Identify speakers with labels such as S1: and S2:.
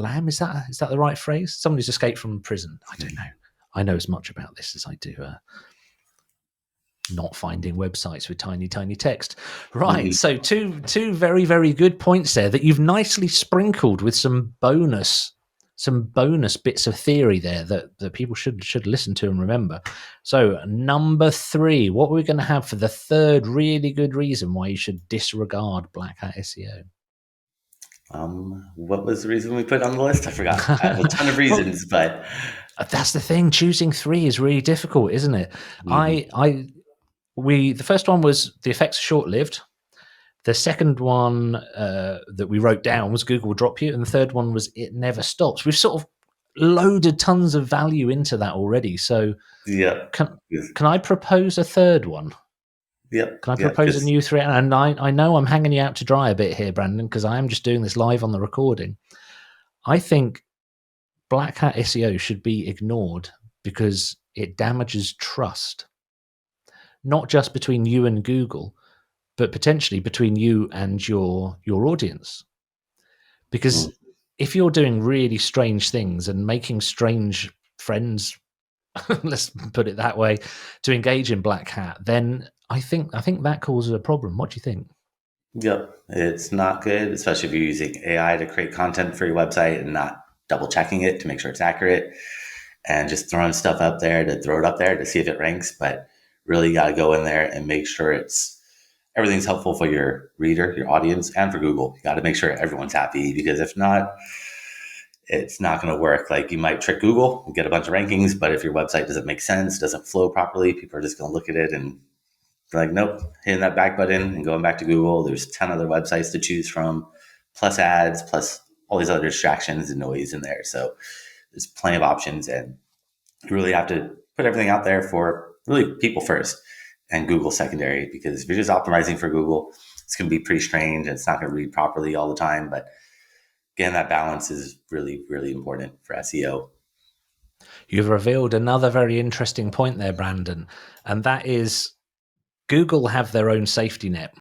S1: lamb. Is that the right phrase? Somebody's escaped from prison. I don't know. I know as much about this as I do not finding websites with tiny text. Right. So two very, very good points there that you've nicely sprinkled with some bonus bits of theory there that people should listen to and remember. So number 3, what we're going to have for the third really good reason why you should disregard black hat SEO.
S2: What was the reason we put on the list? I forgot. I have a ton of reasons, but
S1: that's the thing. Choosing 3 is really difficult, isn't it? The first one was the effects are short-lived. The second one that we wrote down was Google will drop you. And the third one was it never stops. We've sort of loaded tons of value into that already. So can I propose a third one?
S2: Yeah.
S1: Can I propose a new 3? And I know I'm hanging you out to dry a bit here, Brandon, because I am just doing this live on the recording. I think black hat SEO should be ignored because it damages trust. Not just between you and Google, but potentially between you and your audience. Because if you're doing really strange things and making strange friends, let's put it that way, to engage in black hat, then I think that causes a problem. What do you think?
S2: Yep. It's not good, especially if you're using AI to create content for your website and not double checking it to make sure it's accurate and just throwing stuff up there to throw it up there to see if it ranks. But really you got to go in there and make sure everything's helpful for your reader, your audience, and for Google. You got to make sure everyone's happy, because if not, it's not going to work. Like, you might trick Google and get a bunch of rankings, but if your website doesn't make sense, doesn't flow properly, people are just going to look at it and be like, nope, hitting that back button and going back to Google. There's 10 other websites to choose from, plus ads, plus all these other distractions and noise in there. So there's plenty of options, and you really have to put everything out there for really people first and Google secondary, because if you're just optimizing for Google, it's going to be pretty strange and it's not going to read properly all the time. But again, that balance is really, really important for SEO.
S1: You've revealed another very interesting point there, Brandon, and that is Google have their own safety net.